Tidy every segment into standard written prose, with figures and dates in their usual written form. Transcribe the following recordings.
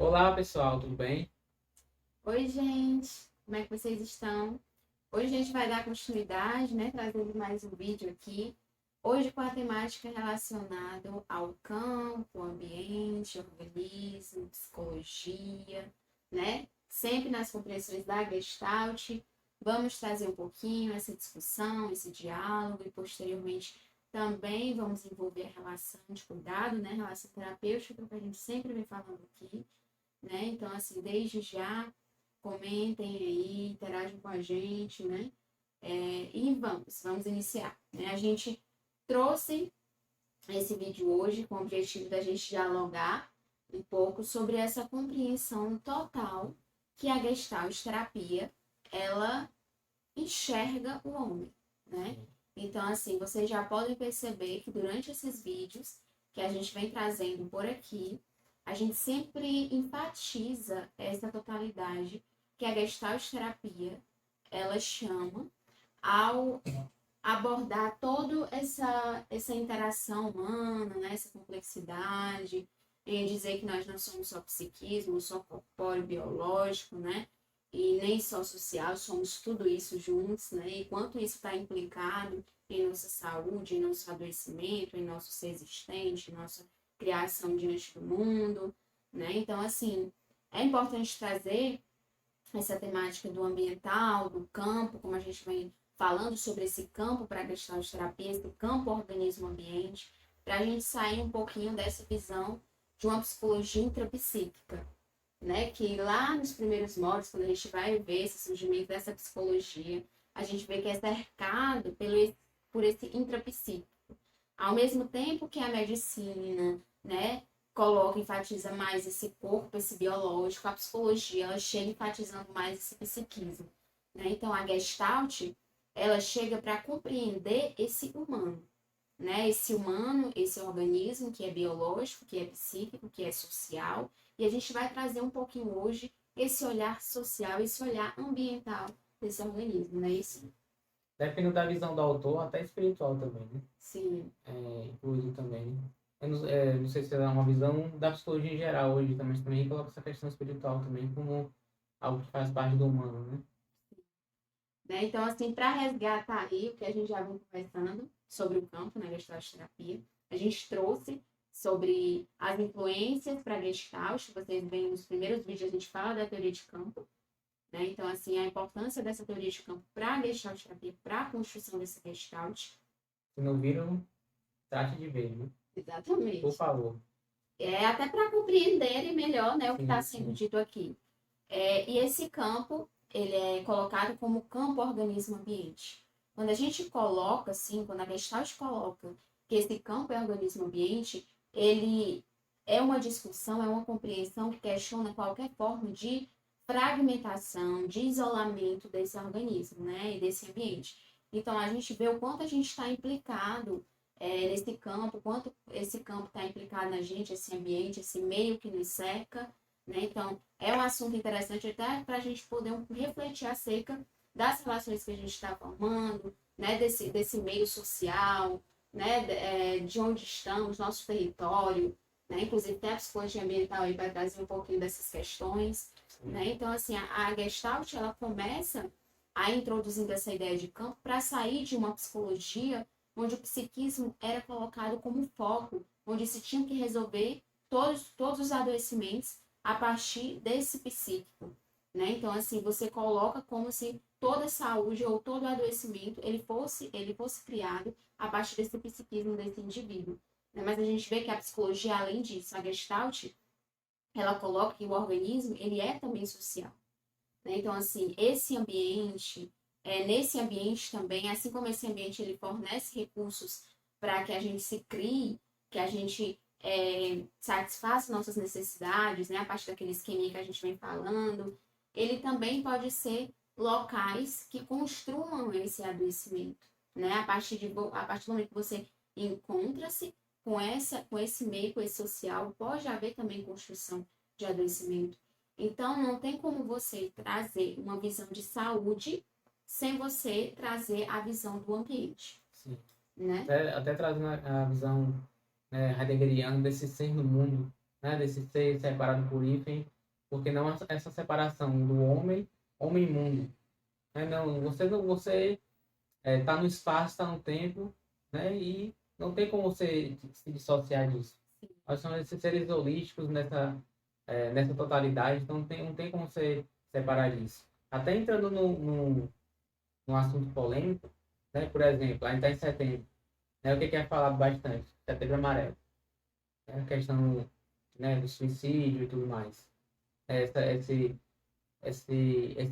Olá, pessoal, tudo bem? Oi, gente, como é que vocês estão? Hoje a gente vai dar continuidade, né, trazendo mais um vídeo aqui. Hoje com a temática relacionada ao campo, ambiente, organismo, psicologia, né? Sempre nas compreensões da Gestalt. Vamos trazer um pouquinho essa discussão, esse diálogo e posteriormente também vamos envolver a relação de cuidado, né, relação terapêutica, que a gente sempre vem falando aqui, né? Então, assim, desde já, comentem aí, interagem com a gente, né? E vamos iniciar. Né? A gente trouxe esse vídeo hoje com o objetivo da gente dialogar um pouco sobre essa compreensão total que a Gestalt terapia, ela enxerga o homem, né? Então, assim, vocês já podem perceber que durante esses vídeos que a gente vem trazendo por aqui, a gente sempre enfatiza essa totalidade que a Gestalt terapia ela chama ao abordar toda essa interação humana, né? Essa complexidade, em dizer que nós não somos só psiquismo, só corpóreo biológico, né? E nem só social, somos tudo isso juntos, né? E quanto isso está implicado em nossa saúde, em nosso adoecimento, em nosso ser existente, em nossa criação diante do mundo, né? Então, assim, é importante trazer essa temática do ambiental, do campo, como a gente vem falando sobre esse campo para a questão de terapia, esse campo organismo-ambiente, para a gente sair um pouquinho dessa visão de uma psicologia intrapsíquica, né? Que lá nos primeiros modos, quando a gente vai ver esse surgimento dessa psicologia, a gente vê que é cercado por esse intrapsíquico. Ao mesmo tempo que a medicina, né, coloca, enfatiza mais esse corpo, esse biológico, a psicologia, ela chega enfatizando mais esse psiquismo, né? Então, a Gestalt, ela chega para compreender esse humano, né? Esse humano, esse organismo que é biológico, que é psíquico, que é social, e a gente vai trazer um pouquinho hoje esse olhar social, esse olhar ambiental desse organismo, né? Isso? Dependendo da visão do autor, até espiritual também, né? Sim. Incluído também. Eu não sei se é uma visão da psicologia em geral hoje, também, mas também coloca essa questão espiritual também como algo que faz parte do humano, né? Né? Então, assim, para resgatar aí o que a gente já vem conversando sobre o campo na Gestalt terapia, a gente trouxe sobre as influências para a Gestalt. Vocês veem nos primeiros vídeos a gente fala da teoria de campo, né? Então, assim, a importância dessa teoria de campo para a Gestalt terapia, para a construção dessa Gestalt. Se não viram, trate de ver, né? Por Exatamente. favor. Até para compreenderem melhor, né, o que está Sim, sendo sim. dito aqui. E esse campo, ele é colocado como campo organismo-ambiente. Quando a gente coloca, assim, quando a Gestalt coloca que esse campo é organismo-ambiente, ele é uma discussão, é uma compreensão que questiona qualquer forma de fragmentação, de isolamento desse organismo, né, e desse ambiente. Então, a gente vê o quanto a gente está implicado nesse campo, o quanto esse campo está implicado na gente, esse ambiente, esse meio que nos cerca, né? Então, é um assunto interessante até para a gente poder refletir acerca das relações que a gente está formando, né? Desse meio social, né? De onde estamos, nosso território, né? Inclusive, tem a psicologia ambiental aí para trazer um pouquinho dessas questões, né? Então, assim, a Gestalt, ela começa a introduzindo essa ideia de campo para sair de uma psicologia onde o psiquismo era colocado como foco, onde se tinha que resolver todos os adoecimentos a partir desse psíquico, né? Então, assim, você coloca como se toda saúde ou todo adoecimento ele fosse criado a partir desse psiquismo desse indivíduo, né? Mas a gente vê que a psicologia, além disso, a Gestalt, ela coloca que o organismo, ele é também social, né? Então, assim, esse ambiente, nesse ambiente também, assim como esse ambiente ele fornece recursos para que a gente se crie, que a gente satisfaça nossas necessidades, né? A partir daquele esquema que a gente vem falando, ele também pode ser locais que construam esse adoecimento, né? A partir do momento que você encontra-se com esse meio, com esse social, pode haver também construção de adoecimento. Então, não tem como você trazer uma visão de saúde sem você trazer a visão do ambiente, Sim. né? Até trazendo a visão heideggeriana desse ser no mundo. né, desse ser separado por hífen, porque não essa separação do homem, homem e mundo. Né? Não, você tá no espaço, está no tempo, né, e não tem como você se dissociar disso. Nós somos esses seres holísticos nessa totalidade, então não tem como você separar disso. Até entrando num assunto polêmico, né, por exemplo, a gente está em setembro, né, o que é falado bastante? Setembro amarelo. Né, a questão, né, do suicídio e tudo mais. Essa, esse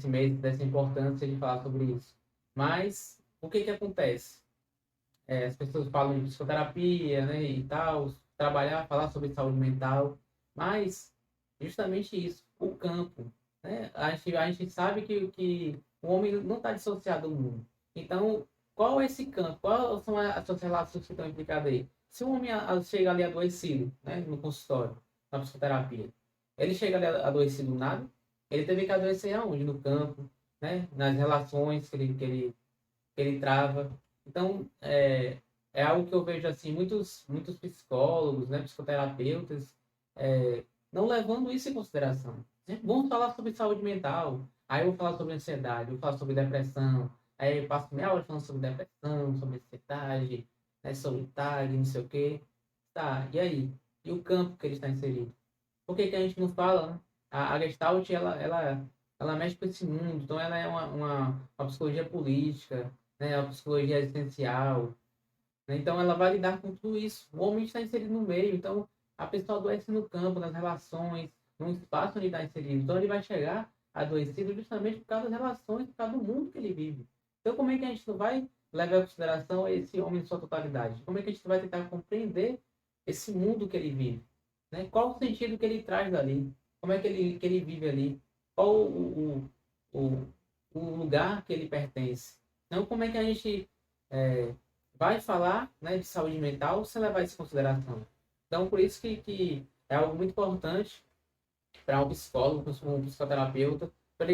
mês dessa importância de falar sobre isso. Mas o que acontece? As pessoas falam de psicoterapia, né, e tal, trabalhar, falar sobre saúde mental, mas justamente isso, o campo, né? A gente sabe que o homem não está dissociado do mundo. Então, qual é esse campo? Quais são as suas relações que estão implicadas aí? Se o homem chega ali adoecido, né, no consultório, na psicoterapia, ele chega ali adoecido nada, ele teve que adoecer aonde? No campo, né? Nas relações que ele trava. Então, é algo que eu vejo assim, muitos psicólogos, né, psicoterapeutas, não levando isso em consideração. Né? Vamos falar sobre saúde mental, aí eu vou falar sobre ansiedade, eu vou falar sobre depressão, aí eu passo meia hora falando sobre depressão, sobre ansiedade, né, sobre TAG, não sei o quê. Tá, e aí? E o campo que ele está inserido? Por que a gente não fala, né? A Gestalt, ela mexe com esse mundo, então ela é uma psicologia política, né? Uma psicologia existencial, né? Então ela vai lidar com tudo isso. O homem está inserido no meio, então a pessoa adoece no campo, nas relações, no espaço onde está inserido. Então ele vai chegar adoecido justamente por causa das relações, por causa do mundo que ele vive. Então como é que a gente não vai levar em consideração esse homem em sua totalidade? Como é que a gente vai tentar compreender esse mundo que ele vive? Né? Qual o sentido que ele traz dali? Como é que ele vive ali? Qual o, o lugar que ele pertence? Então, como é que a gente é, vai falar, né, de saúde mental sem levar isso em consideração? Então, por isso que é algo muito importante para um psicólogo, um psicoterapeuta, para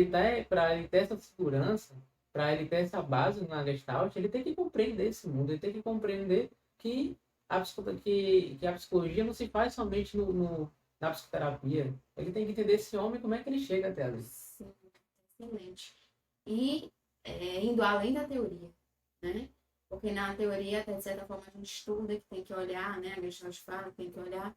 ele ter essa segurança, para ele ter essa base na Gestalt, ele tem que compreender esse mundo, ele tem que compreender que que a psicologia não se faz somente na psicoterapia. Ele tem que entender esse homem, como é que ele chega até ali. Sim, excelente. E indo além da teoria, né? Porque na teoria, até de certa forma, a gente estuda que tem que olhar, né? A Gestalt fala que tem que olhar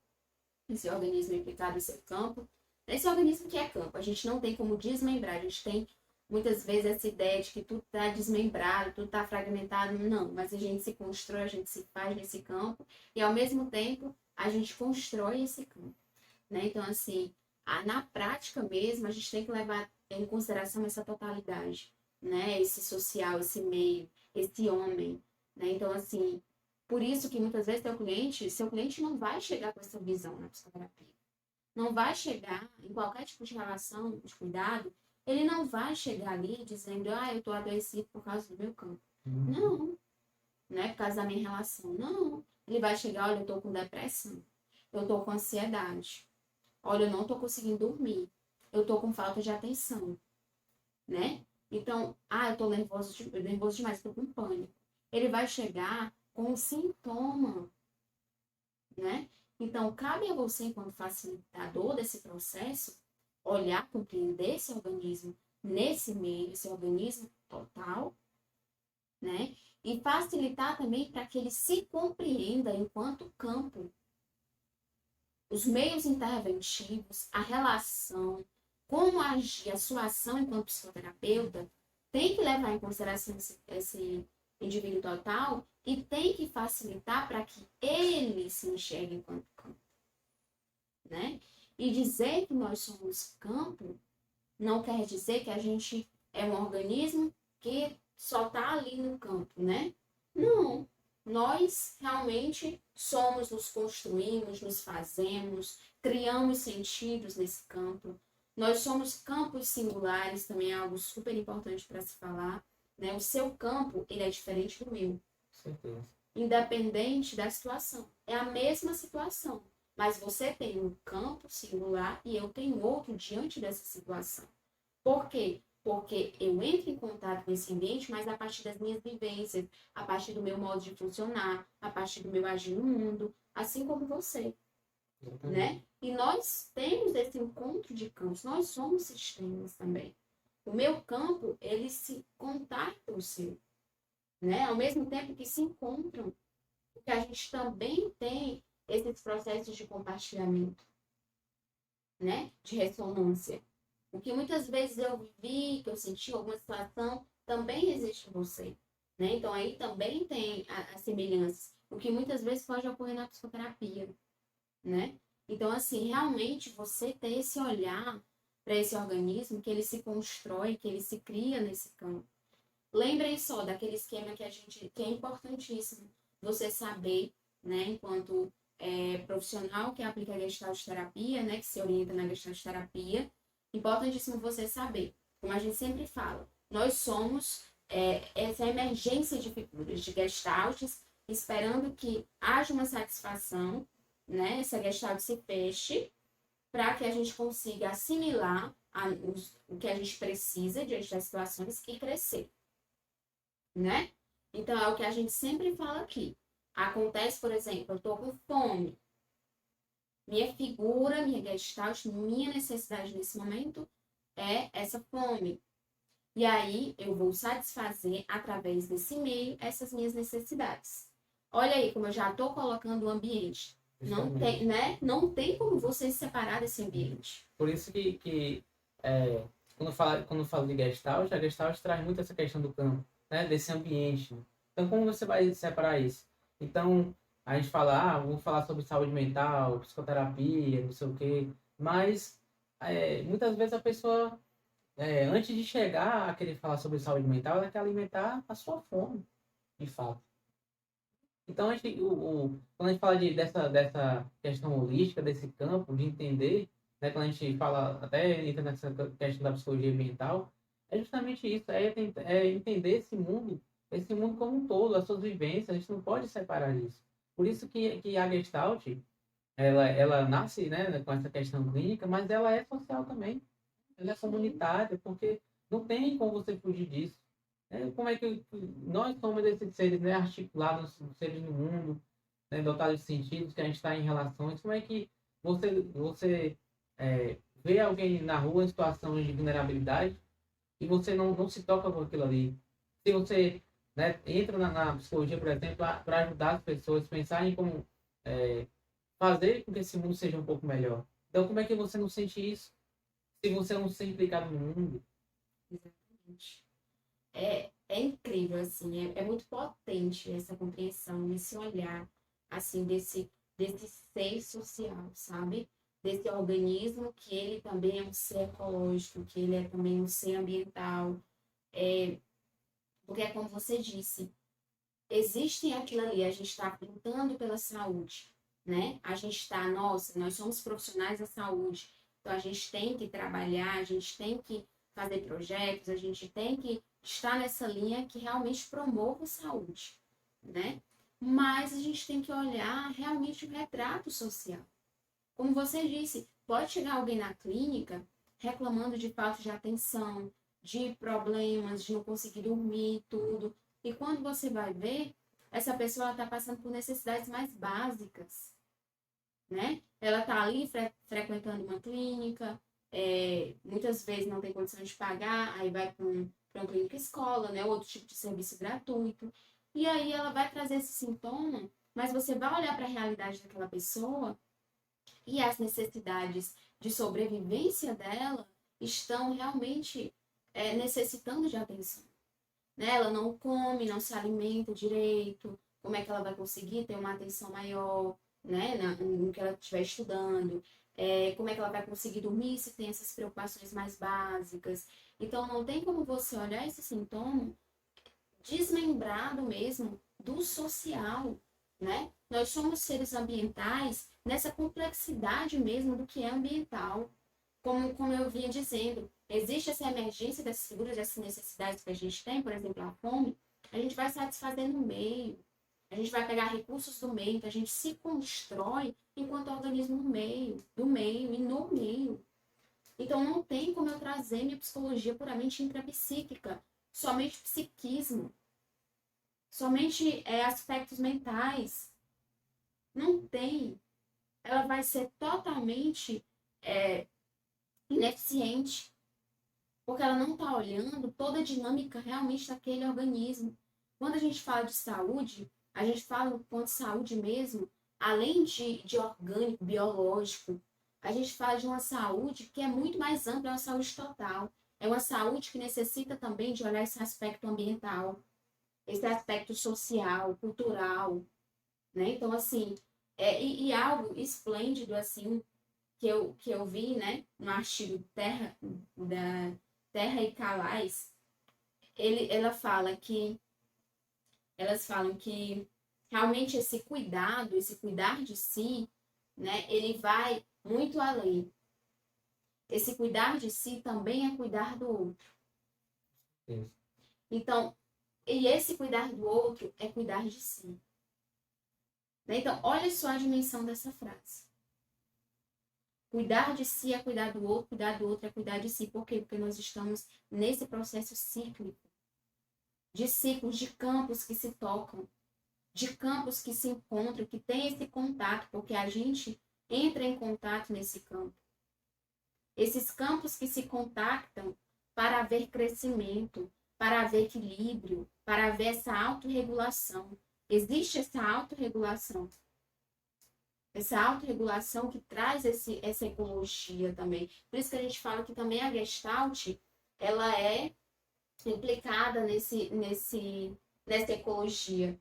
esse organismo implicado em seu campo. Esse organismo que é campo, a gente não tem como desmembrar, a gente tem muitas vezes essa ideia de que tudo está desmembrado, tudo está fragmentado. Não, mas a gente se constrói, a gente se faz nesse campo e ao mesmo tempo a gente constrói esse campo, né? Então, assim, na prática mesmo, a gente tem que levar em consideração essa totalidade, né? Esse social, esse meio, esse homem, né? Então, assim, por isso que muitas vezes seu cliente não vai chegar com essa visão na psicoterapia. Não vai chegar em qualquer tipo de relação, de cuidado, ele não vai chegar ali dizendo, eu tô adoecido por causa do meu campo. Não, não é por causa da minha relação. Não. Ele vai chegar, olha, eu tô com depressão. Eu tô com ansiedade. Olha, eu não tô conseguindo dormir. Eu tô com falta de atenção, né? Então, eu tô nervoso demais, tô com pânico. Ele vai chegar com um sintoma, né? Então, cabe a você, enquanto facilitador desse processo, olhar, compreender esse organismo nesse meio, esse organismo total, né? E facilitar também para que ele se compreenda enquanto campo. Os meios interventivos, a relação, como agir, a sua ação enquanto psicoterapeuta, tem que levar em consideração esse indivíduo total e tem que facilitar para que ele se enxergue enquanto campo, né? E dizer que nós somos campo não quer dizer que a gente é um organismo que só está ali no campo, né? Não. Nós realmente somos, nos construímos, nos fazemos, criamos sentidos nesse campo. Nós somos campos singulares, também é algo super importante para se falar, né? O seu campo, ele é diferente do meu. Certeza. Independente da situação. É a mesma situação, mas você tem um campo singular e eu tenho outro diante dessa situação. Por quê? Porque eu entro em contato com esse ambiente, mas a partir das minhas vivências, a partir do meu modo de funcionar, a partir do meu agir no mundo, assim como você. né? E nós temos esse encontro de campos, nós somos sistemas também. O meu campo, ele se contacta o seu, né? Ao mesmo tempo que se encontram, porque a gente também tem esses processos de compartilhamento, né? De ressonância. O que muitas vezes eu vivi, que eu senti alguma situação, também existe em você, né? Então aí também tem as semelhanças, o que muitas vezes pode ocorrer na psicoterapia, né? Então, assim, realmente você ter esse olhar para esse organismo, que ele se constrói, que ele se cria nesse campo. Lembrem só daquele esquema que é importantíssimo você saber, né, enquanto profissional que aplica a gestalt terapia, né, que se orienta na gestalt terapia, importantíssimo você saber, como a gente sempre fala, nós somos essa emergência de figuras, de gestaltes, esperando que haja uma satisfação, né, essa gestalt se feche, para que a gente consiga assimilar o que a gente precisa diante das situações e crescer, né? Então, é o que a gente sempre fala aqui. Acontece, por exemplo, eu estou com fome. Minha figura, minha gestalt, minha necessidade nesse momento é essa fome. E aí, eu vou satisfazer, através desse meio, essas minhas necessidades. Olha aí como eu já estou colocando o ambiente. Não tem, né? Não tem como você se separar desse ambiente. Por isso que quando falo de Gestalt, a Gestalt traz muito essa questão do campo, né? Desse ambiente. Então, como você vai separar isso? Então, a gente fala, vamos falar sobre saúde mental, psicoterapia, não sei o quê. Mas, muitas vezes a pessoa, antes de chegar a querer falar sobre saúde mental, ela quer alimentar a sua fome, de fato. Então, quando a gente fala dessa questão holística, desse campo, de entender, né, quando a gente fala, até entra nessa questão da psicologia ambiental, é justamente isso, é entender esse mundo como um todo, as suas vivências, a gente não pode separar isso. Por isso que a Gestalt, ela nasce, né, com essa questão clínica, mas ela é social também, ela é comunitária, porque não tem como você fugir disso. Como é que nós somos esses seres, né, articulados, seres no mundo, né, dotados de sentidos, que a gente está em relações? Como é que você vê alguém na rua em situação de vulnerabilidade e você não se toca com aquilo ali? Se você, né, entra na psicologia, por exemplo, para ajudar as pessoas a pensarem em como fazer com que esse mundo seja um pouco melhor. Então, como é que você não sente isso? Se você não se sente implicado no mundo? Exatamente. É incrível, assim, é muito potente essa compreensão, esse olhar, assim, desse ser social, sabe? Desse organismo que ele também é um ser ecológico, que ele é também um ser ambiental. Porque é como você disse, existe aquilo ali, a gente está lutando pela saúde, né? A gente está, nossa, nós somos profissionais da saúde, então a gente tem que trabalhar, a gente tem que fazer projetos, a gente tem que estar nessa linha que realmente promova a saúde, né? Mas a gente tem que olhar realmente o retrato social. Como você disse, pode chegar alguém na clínica reclamando de falta de atenção, de problemas, de não conseguir dormir, tudo. E quando você vai ver, essa pessoa está passando por necessidades mais básicas, né? Ela está ali frequentando uma clínica, muitas vezes não tem condição de pagar, aí vai para uma clínica escola, né? Outro tipo de serviço gratuito. E aí ela vai trazer esse sintoma, mas você vai olhar para a realidade daquela pessoa e as necessidades de sobrevivência dela estão realmente necessitando de atenção. Né? Ela não come, não se alimenta direito, como é que ela vai conseguir ter uma atenção maior, né, no que ela estiver estudando, como é que ela vai conseguir dormir se tem essas preocupações mais básicas. Então, não tem como você olhar esse sintoma desmembrado mesmo do social, né? Nós somos seres ambientais nessa complexidade mesmo do que é ambiental. Como eu vinha dizendo, existe essa emergência dessas figuras, dessas necessidades que a gente tem, por exemplo, a fome, a gente vai satisfazer no meio, a gente vai pegar recursos do meio, então a gente se constrói enquanto organismo no meio, do meio e no meio. Então não tem como eu trazer minha psicologia puramente intrapsíquica, somente psiquismo, somente aspectos mentais. Não tem. ela vai ser totalmente ineficiente, porque ela não está olhando toda a dinâmica realmente daquele organismo. Quando a gente fala de saúde, a gente fala de saúde mesmo, além de orgânico, biológico, a gente fala de uma saúde que é muito mais ampla, é uma saúde total. É uma saúde que necessita também de olhar esse aspecto ambiental, esse aspecto social, cultural, né? Então, assim, e algo esplêndido, assim, que eu vi, né, no artigo da Terra e Calais, elas falam que realmente esse cuidar de si, né, ele vai muito além. Esse cuidar de si também é cuidar do outro. Isso. Então, e esse cuidar do outro é cuidar de si. Né? Então, olha só a dimensão dessa frase. Cuidar de si é cuidar do outro é cuidar de si. Por quê? Porque nós estamos nesse processo cíclico, de ciclos, de campos que se tocam, de campos que se encontram, que tem esse contato, porque a gente entra em contato nesse campo. Esses campos que se contactam para haver crescimento, para haver equilíbrio, para haver essa autorregulação. Existe essa autorregulação. Essa autorregulação que traz essa ecologia também. Por isso que a gente fala que também a Gestalt, ela é implicada nessa ecologia.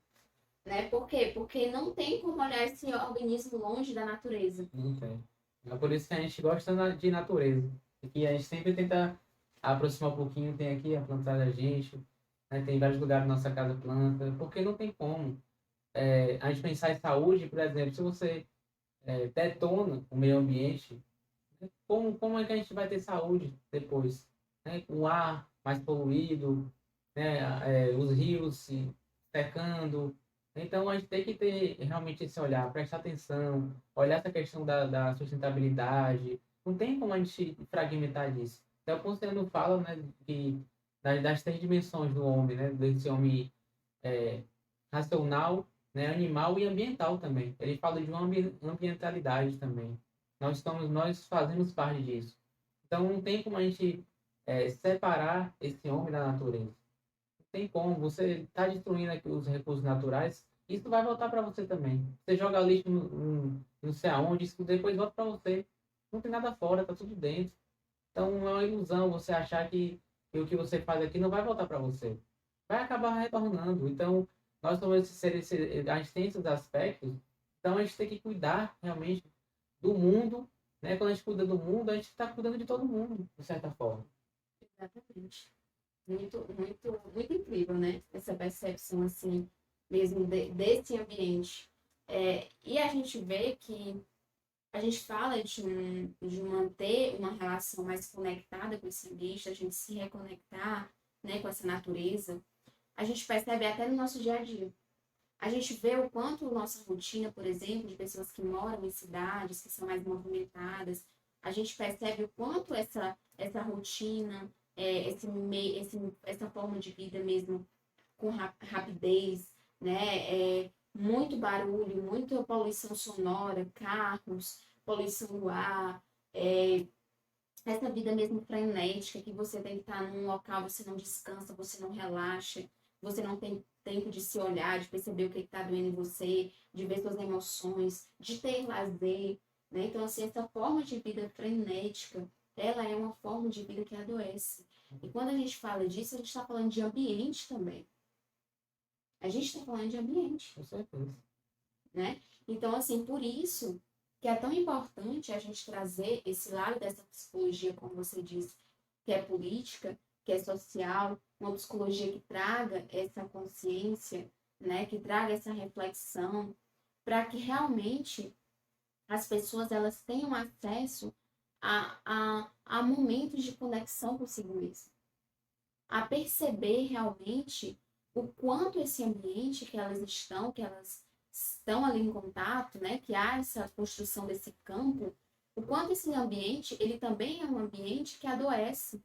Né? Por quê? Porque não tem como olhar esse organismo longe da natureza. Não tem. É por isso que a gente gosta de natureza. E que a gente sempre tenta aproximar um pouquinho. Tem aqui a plantada da gente, né? Tem vários lugares na nossa casa planta, porque não tem como. A gente pensar em saúde, por exemplo, se você detona o meio ambiente, né? Como é que a gente vai ter saúde depois? Né? Com o ar mais poluído, né? Os rios se secando. Então, a gente tem que ter realmente esse olhar, prestar atenção, olhar essa questão da sustentabilidade. Não tem como a gente fragmentar disso. Então, o Constantino fala, né, das três dimensões do homem, né, desse homem é, racional, né, animal e ambiental também. Ele fala de uma ambientalidade também. Nós fazemos parte disso. Então, não tem como a gente separar esse homem da natureza. Não tem como. Você está destruindo aqui os recursos naturais, isso vai voltar para você também. Você joga lixo não sei aonde, isso depois volta para você. Não tem nada fora, tá tudo dentro. Então, é uma ilusão você achar que o que você faz aqui não vai voltar para você. Vai acabar retornando. Então, nós somos esses seres, a gente tem esses aspectos, então a gente tem que cuidar realmente do mundo, né? Quando a gente cuida do mundo, a gente está cuidando de todo mundo, de certa forma. Exatamente. Muito, muito, muito incrível, né? Essa percepção, assim, mesmo desse ambiente. E a gente vê que a gente fala de manter uma relação mais conectada com esse ambiente, a gente se reconectar, né, com essa natureza. A gente percebe até no nosso dia a dia. A gente vê o quanto nossa rotina, por exemplo, de pessoas que moram em cidades que são mais movimentadas, a gente percebe o quanto essa rotina, essa forma de vida mesmo com rapidez, né? Muito barulho, muita poluição sonora, carros, poluição do ar, essa vida mesmo frenética, que você tem que estar num local, você não descansa, você não relaxa, você não tem tempo de se olhar, de perceber o que está doendo em você, de ver suas emoções, de ter lazer, né? Então, assim, essa forma de vida frenética, ela é uma forma de vida que adoece. E quando a gente fala disso, a gente está falando de ambiente também. A gente está falando de ambiente, Com certeza. né? Então, assim, por isso que é tão importante a gente trazer esse lado dessa psicologia, como você disse, que é política, que é social, uma psicologia que traga essa consciência, né? Que traga essa reflexão, para que realmente as pessoas elas tenham acesso a momentos de conexão consigo mesmo, a perceber realmente o quanto esse ambiente que elas estão ali em contato, né, que há essa construção desse campo, o quanto esse ambiente, ele também é um ambiente que adoece,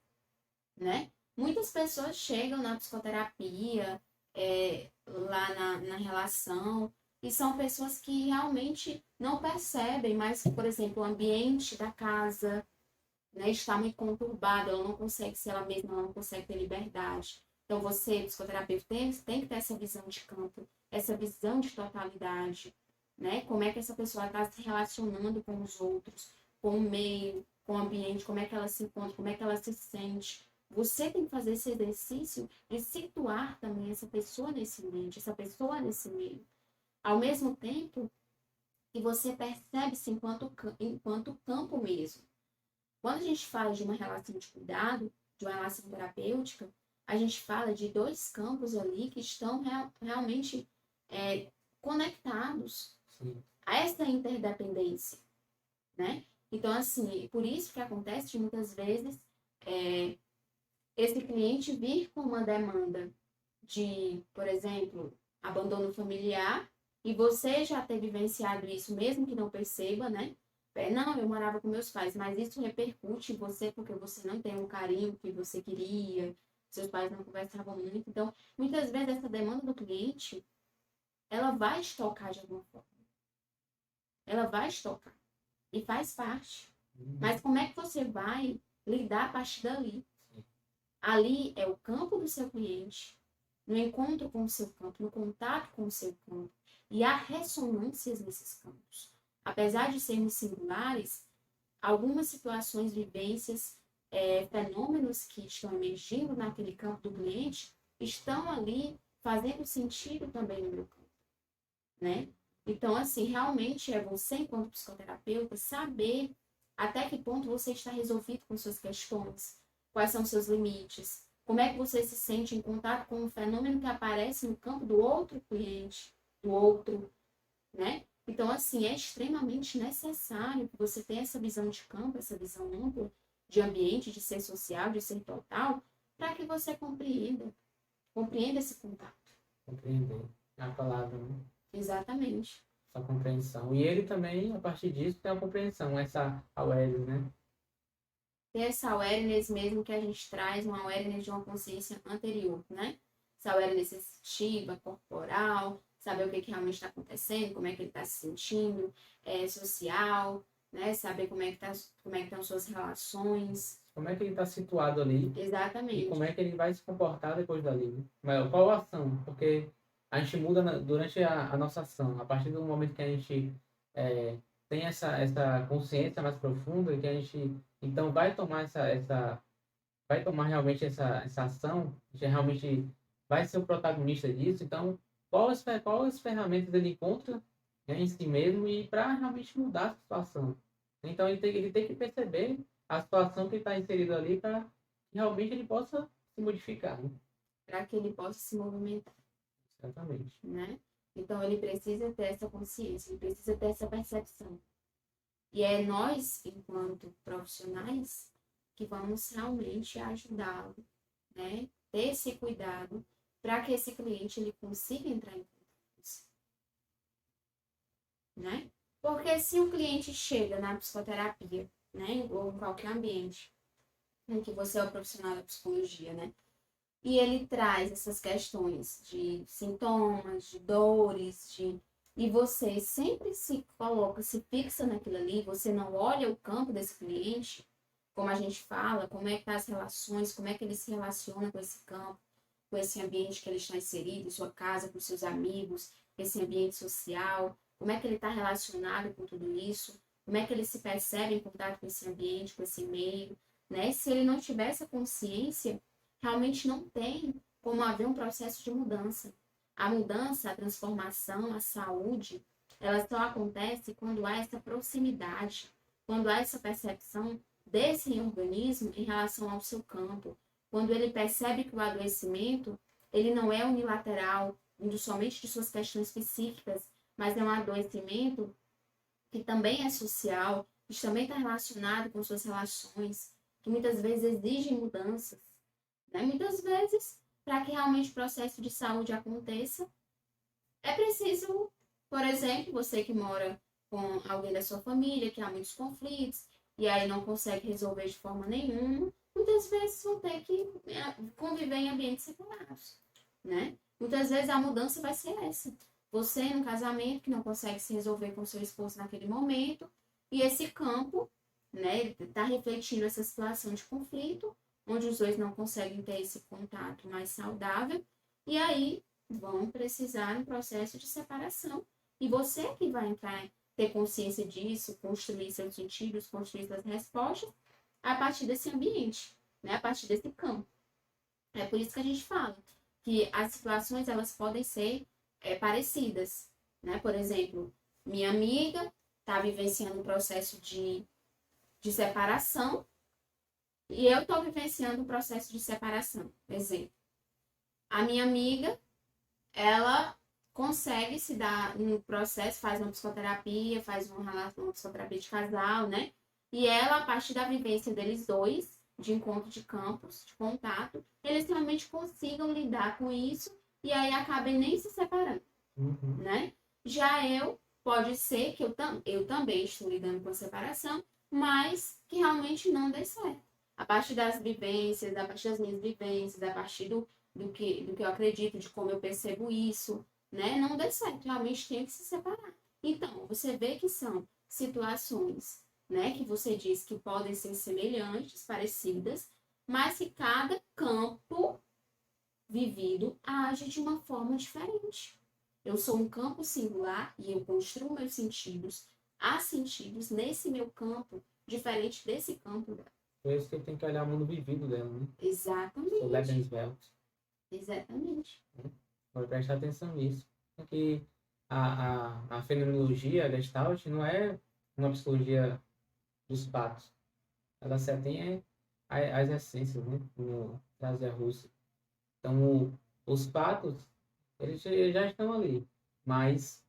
né? Muitas pessoas chegam na psicoterapia, lá na relação, E são pessoas que realmente não percebem, mas, por exemplo, o ambiente da casa, né, está muito conturbado, ela não consegue ser ela mesma, ela não consegue ter liberdade. Então, você, psicoterapeuta, tem que ter essa visão de campo, essa visão de totalidade, né? Como é que essa pessoa está se relacionando com os outros, com o meio, com o ambiente, como é que ela se encontra, como é que ela se sente. Você tem que fazer esse exercício de situar também essa pessoa nesse ambiente, essa pessoa nesse meio. Ao mesmo tempo que você percebe-se enquanto campo mesmo. Quando a gente fala de uma relação de cuidado, de uma relação terapêutica, a gente fala de dois campos ali que estão realmente conectados Sim. a essa interdependência, né? Então, assim, por isso que acontece de muitas vezes esse cliente vir com uma demanda de, por exemplo, abandono familiar, e você já ter vivenciado isso, mesmo que não perceba, né? Não, eu morava com meus pais, mas isso repercute em você porque você não tem o carinho que você queria, seus pais não conversavam muito. Então, muitas vezes essa demanda do cliente, ela vai estocar de alguma forma. Ela vai estocar. E faz parte. Mas como é que você vai lidar a partir dali? Ali é o campo do seu cliente, no encontro com o seu campo, no contato com o seu campo. E há ressonâncias nesses campos. Apesar de sermos singulares, algumas situações, vivências, fenômenos que estão emergindo naquele campo do cliente estão ali fazendo sentido também no meu campo, né? Então, assim, realmente é você, enquanto psicoterapeuta, saber até que ponto você está resolvido com suas questões, quais são seus limites, como é que você se sente em contato com um fenômeno que aparece no campo do outro cliente, do outro, né? Então, assim, é extremamente necessário que você tenha essa visão de campo, essa visão ampla de ambiente, de ser social, de ser total, para que você compreenda esse contato. Compreender. É a palavra, né? Exatamente. Essa compreensão. E ele também, a partir disso, tem a compreensão, essa awareness, né? Ter essa awareness mesmo que a gente traz, uma awareness de uma consciência anterior, né? Essa awareness sensitiva, corporal, saber o que realmente está acontecendo, como é que ele está se sentindo, social, né? Saber como é que estão suas relações. Como é que ele está situado ali Exatamente. e como é que ele vai se comportar depois dali, né? Mas qual a ação? Porque a gente muda durante a nossa ação. A partir do momento que a gente tem essa consciência mais profunda, que a gente então vai tomar vai tomar realmente essa ação, a gente realmente vai ser o protagonista disso. Então, quais ferramentas ele encontra, né, em si mesmo e para realmente mudar a situação? Então, ele tem que perceber a situação que está inserido ali para que realmente ele possa se modificar, né? Para que ele possa se movimentar. Exatamente. Né? Então, ele precisa ter essa consciência, ele precisa ter essa percepção. E é nós, enquanto profissionais, que vamos realmente ajudá-lo, né? Ter esse cuidado para que esse cliente ele consiga entrar em contato, né? Porque se o cliente chega na psicoterapia, né, ou em qualquer ambiente em que você é o profissional da psicologia, né, e ele traz essas questões de sintomas, de dores, e você sempre se coloca, se fixa naquilo ali, você não olha o campo desse cliente, como a gente fala, como é que tá as relações, como é que ele se relaciona com esse campo, com esse ambiente que ele está inserido, em sua casa, com seus amigos, esse ambiente social, como é que ele está relacionado com tudo isso, como é que ele se percebe em contato com esse ambiente, com esse meio, né? Se ele não tiver essa consciência, realmente não tem como haver um processo de mudança. A mudança, a transformação, a saúde, ela só acontece quando há essa proximidade, quando há essa percepção desse organismo em relação ao seu campo, quando ele percebe que o adoecimento, ele não é unilateral, indo somente de suas questões psíquicas, mas é um adoecimento que também é social, que também está relacionado com suas relações, que muitas vezes exigem mudanças, né? Muitas vezes, para que realmente o processo de saúde aconteça, é preciso, por exemplo, você que mora com alguém da sua família, que há muitos conflitos, e aí não consegue resolver de forma nenhuma, muitas vezes vão ter que conviver em ambientes separados, né? Muitas vezes a mudança vai ser essa. Você no casamento que não consegue se resolver com seu esposo naquele momento, e esse campo, né, está refletindo essa situação de conflito, onde os dois não conseguem ter esse contato mais saudável, e aí vão precisar um processo de separação. E você que vai entrar, ter consciência disso, construir seus sentidos, construir suas respostas, a partir desse ambiente, né, a partir desse campo. É por isso que a gente fala que as situações elas podem ser parecidas, né? Por exemplo, minha amiga está vivenciando um processo de separação e eu estou vivenciando um processo de separação. Exemplo, a minha amiga, ela consegue se dar no processo, faz uma psicoterapia, faz uma psicoterapia de casal, né? E ela, a partir da vivência deles dois, de encontro de campos, de contato, eles realmente consigam lidar com isso e aí acabem nem se separando, né? Já eu, pode ser que eu também estou lidando com a separação, mas que realmente não dê certo. A partir das vivências, a partir das minhas vivências, a partir do que eu acredito, de como eu percebo isso, né? Não dê certo, realmente tem que se separar. Então, você vê que são situações, né, que você diz que podem ser semelhantes, parecidas, mas que cada campo vivido age de uma forma diferente. Eu sou um campo singular e eu construo meus sentidos, há sentidos nesse meu campo, diferente desse campo dela. Por isso que tem que olhar o mundo vivido dela, né? Exatamente. O Lebenswelt. Exatamente. Vou prestar atenção nisso. Porque a fenomenologia, a Gestalt, não é uma psicologia dos fatos. Ela se atém às essências, né? No caso da Rússia. Então, os fatos, eles já estão ali. Mas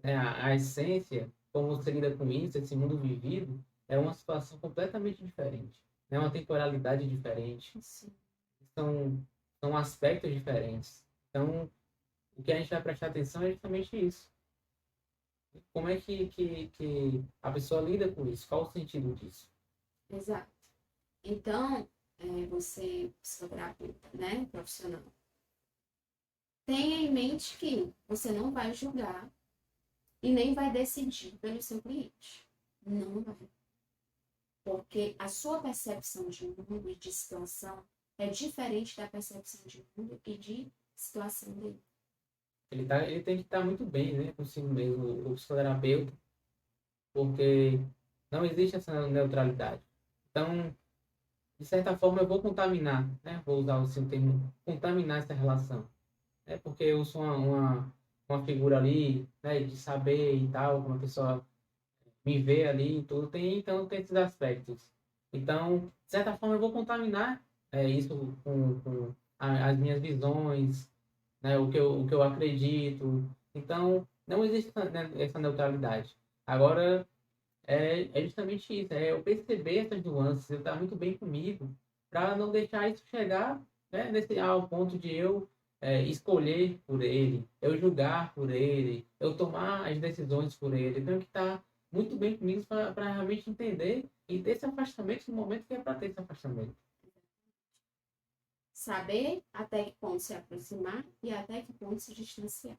né, a essência, como você lida com isso, esse mundo vivido, é uma situação completamente diferente. É uma temporalidade diferente. Sim. São aspectos diferentes. Então, o que a gente vai prestar atenção é justamente isso. Como é que a pessoa lida com isso? Qual o sentido disso? Exato. Então, você, psicoterapeuta, né, profissional, tenha em mente que você não vai julgar e nem vai decidir pelo seu cliente. Não vai. Porque a sua percepção de mundo e de situação é diferente da percepção de mundo e de situação dele. Ele tem que estar muito bem, né, consigo mesmo, o psicoterapeuta, porque não existe essa neutralidade. Então, de certa forma, eu vou contaminar, né? Vou usar o seu termo, contaminar essa relação. Né? Porque eu sou uma figura ali, né, de saber e tal, como a pessoa me vê ali e tudo, então tem esses aspectos. Então, de certa forma, eu vou contaminar isso com as minhas visões, né, o que eu acredito. Então, não existe essa neutralidade. Agora, é justamente isso, é eu perceber essas nuances, eu estar muito bem comigo, para não deixar isso chegar, né, ao ponto de eu escolher por ele, eu julgar por ele, eu tomar as decisões por ele. Eu tenho que estar muito bem comigo para realmente entender e ter esse afastamento no momento que é para ter esse afastamento. Saber até que ponto se aproximar e até que ponto se distanciar.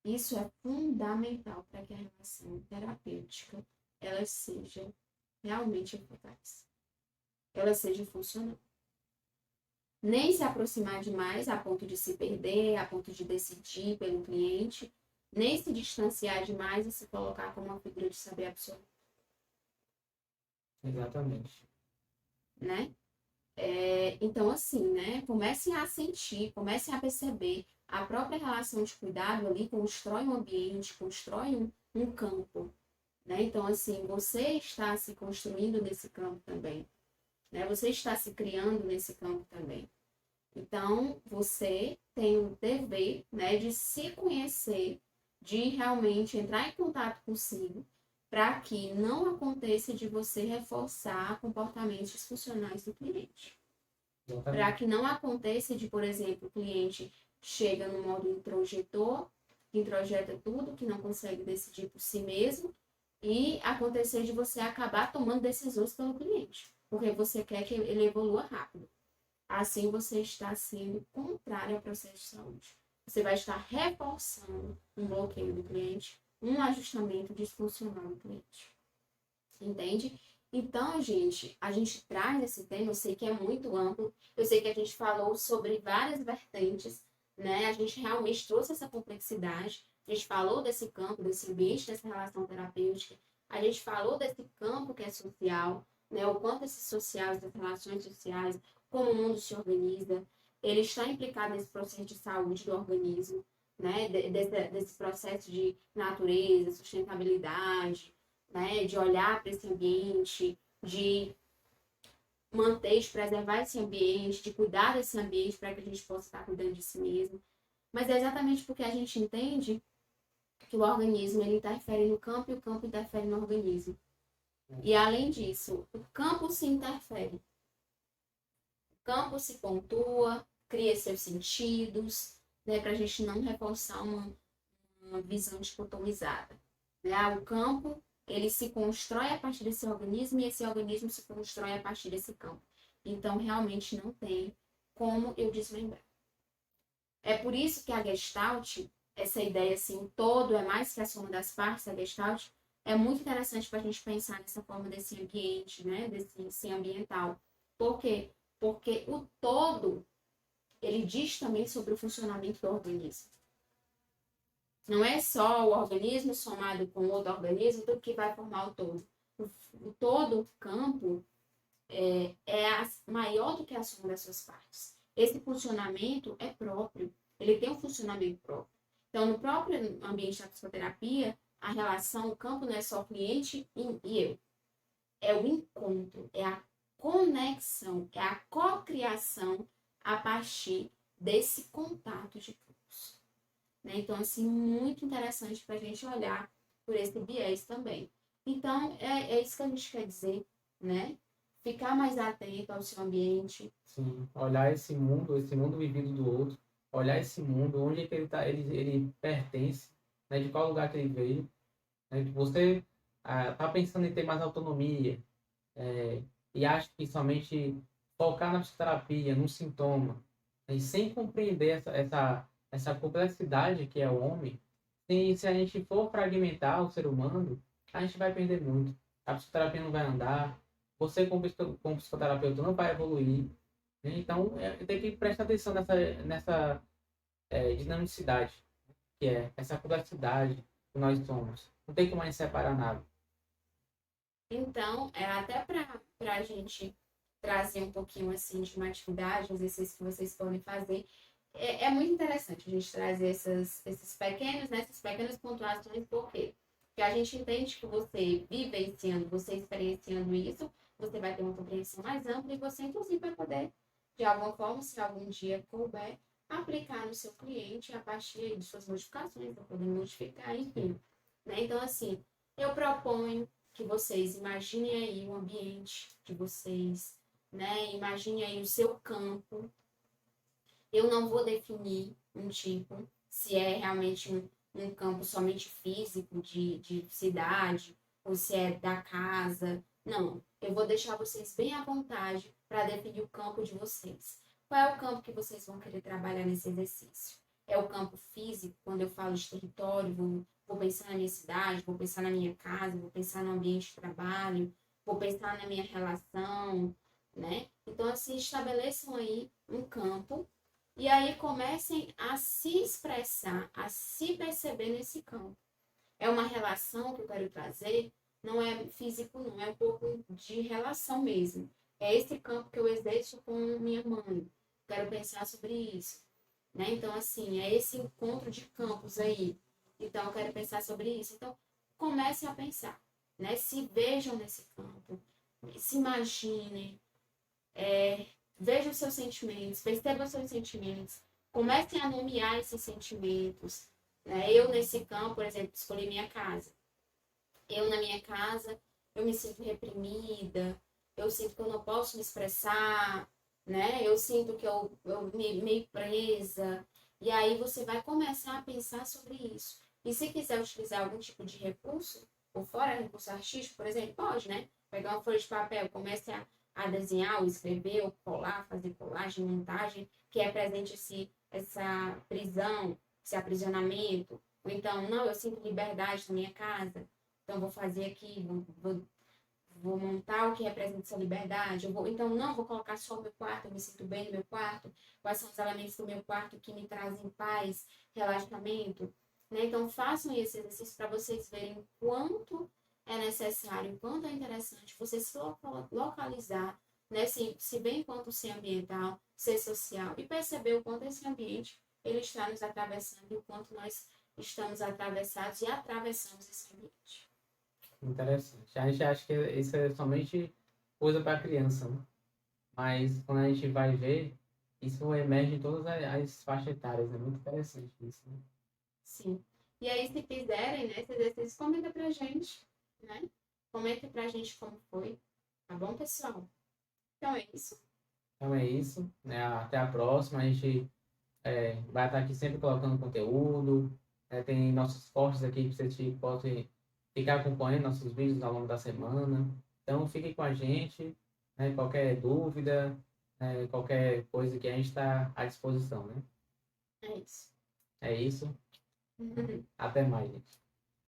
Isso é fundamental para que a relação terapêutica ela seja realmente eficaz. Ela seja funcional. Nem se aproximar demais a ponto de se perder, a ponto de decidir pelo cliente, nem se distanciar demais e se colocar como uma figura de saber absoluto. Exatamente. Né? Então, assim, né? Comecem a sentir, comecem a perceber a própria relação de cuidado ali constrói um ambiente, constrói um campo. Né? Então, assim, você está se construindo nesse campo também. Né? Você está se criando nesse campo também. Então, você tem o dever, né, de se conhecer, de realmente entrar em contato consigo, para que não aconteça de você reforçar comportamentos disfuncionais do cliente. Para que não aconteça de, por exemplo, o cliente chega no modo introjetor, que introjeta tudo, que não consegue decidir por si mesmo, e acontecer de você acabar tomando decisões pelo cliente, porque você quer que ele evolua rápido. Assim você está sendo contrário ao processo de saúde. você vai estar reforçando um bloqueio do cliente, um ajustamento disfuncional do cliente. Entende? Então, gente, a gente traz esse tema, eu sei que é muito amplo, eu sei que a gente falou sobre várias vertentes, né? A gente realmente trouxe essa complexidade, a gente falou desse campo, desse ambiente, dessa relação terapêutica, a gente falou desse campo que é social, né? O quanto esses sociais, das relações sociais, como o mundo se organiza, ele está implicado nesse processo de saúde do organismo, né? Desse processo de natureza, sustentabilidade, né? De olhar para esse ambiente, de manter, de preservar esse ambiente, de cuidar desse ambiente para que a gente possa estar cuidando de si mesmo. Mas é exatamente porque a gente entende que o organismo ele interfere no campo e o campo interfere no organismo. E além disso, o campo se interfere. O campo se pontua, cria seus sentidos, né, para a gente não reforçar uma visão dicotomizada. Né? O campo ele se constrói a partir desse organismo e esse organismo se constrói a partir desse campo. Então, realmente não tem como eu desmembrar. É por isso que a Gestalt, essa ideia assim, o todo é mais que a soma das partes, a Gestalt, é muito interessante para a gente pensar nessa forma desse ambiente, né, desse ambiental. Por quê? Porque o todo, ele diz também sobre o funcionamento do organismo. Não é só o organismo somado com outro organismo tudo que vai formar o todo. O todo, o campo, é maior do que a soma das suas partes. Esse funcionamento é próprio, ele tem um funcionamento próprio. Então, no próprio ambiente da psicoterapia, a relação, o campo não é só cliente e eu. É o encontro, é a conexão, é a cocriação a partir desse contato de campos. Né? Então, assim, muito interessante para a gente olhar por esse viés também. Então, é isso que a gente quer dizer, né? Ficar mais atento ao seu ambiente. Sim, olhar esse mundo vivido do outro, olhar esse mundo, onde é que ele, tá, ele pertence, né, de qual lugar que ele veio. Né, que você tá pensando em ter mais autonomia e acha que somente focar na psicoterapia, no sintoma, né, e sem compreender essa complexidade que é o homem, se a gente for fragmentar o ser humano, a gente vai perder muito. A psicoterapia não vai andar, você como psicoterapeuta não vai evoluir. Né? Então, tem que prestar atenção nessa dinamicidade, que é essa complexidade que nós somos. Não tem como a gente separar nada. Então, até para a gente trazer um pouquinho assim de uma atividade, um exercício que vocês podem fazer, é muito interessante a gente trazer esses pequenos, né, essas pequenas pontuações, por quê? Porque a gente entende que você vivenciando, você experienciando isso, você vai ter uma compreensão mais ampla e você, inclusive, vai poder, de alguma forma, se algum dia couber, aplicar no seu cliente a partir de suas modificações, para poder modificar, enfim. Né? Então, assim, eu proponho que vocês imaginem aí o ambiente de vocês, né? Imagine aí o seu campo. Eu não vou definir um tipo, se é realmente um campo somente físico de cidade, ou se é da casa. Não, eu vou deixar vocês bem à vontade para definir o campo de vocês. Qual é o campo que vocês vão querer trabalhar nesse exercício? É o campo físico, quando eu falo de território, vou pensar na minha cidade, vou pensar na minha casa, vou pensar no ambiente de trabalho, vou pensar na minha relação, né? Então, assim, estabeleçam aí um campo e aí comecem a se expressar, a se perceber nesse campo. É uma relação que eu quero trazer, não é físico, não, é um pouco de relação mesmo. É esse campo que eu exerço com minha mãe. Quero pensar sobre isso. Né? Então, assim, é esse encontro de campos aí. Então, eu quero pensar sobre isso. Então, comecem a pensar. Né? Se vejam nesse campo. Se imaginem. Vejam seus sentimentos. Percebam seus sentimentos. Comecem a nomear esses sentimentos. Né? Eu, nesse campo, por exemplo, escolhi minha casa. Eu, na minha casa, eu me sinto reprimida. Eu sinto que eu não posso me expressar, né? Eu sinto que eu meio presa. E aí você vai começar a pensar sobre isso. E se quiser utilizar algum tipo de recurso, ou fora recurso artístico, por exemplo, pode, né? Pegar uma folha de papel, comece a desenhar, ou escrever, ou colar, fazer colagem, montagem, que represente essa prisão, se é aprisionamento, ou então, não, eu sinto liberdade na minha casa, então vou fazer aqui, vou montar o que representa essa liberdade, então não, vou colocar só o meu quarto, eu me sinto bem no meu quarto, quais são os elementos do meu quarto que me trazem paz, relaxamento, né? Então façam esse exercício para vocês verem quanto é necessário, quanto é interessante você se localizar, né? Se bem quanto ser ambiental, ser social, e perceber o quanto esse ambiente ele está nos atravessando e o quanto nós estamos atravessados e atravessamos esse ambiente. Interessante. A gente acha que isso é somente coisa para criança, né? Mas quando a gente vai ver, isso emerge em todas as faixas etárias. É muito interessante isso, né? Sim. E aí, se quiserem, né, esse exercício, comenta pra gente, né? Comenta pra gente como foi. Tá bom, pessoal? Então é isso. Então é isso, né? Até a próxima. A gente vai estar aqui sempre colocando conteúdo. Tem nossos cortes aqui que vocês podem ficar acompanhando nossos vídeos ao longo da semana. Então fiquem com a gente, né? Qualquer dúvida, qualquer coisa que a gente está à disposição, né? É isso. É isso. Até mais, gente.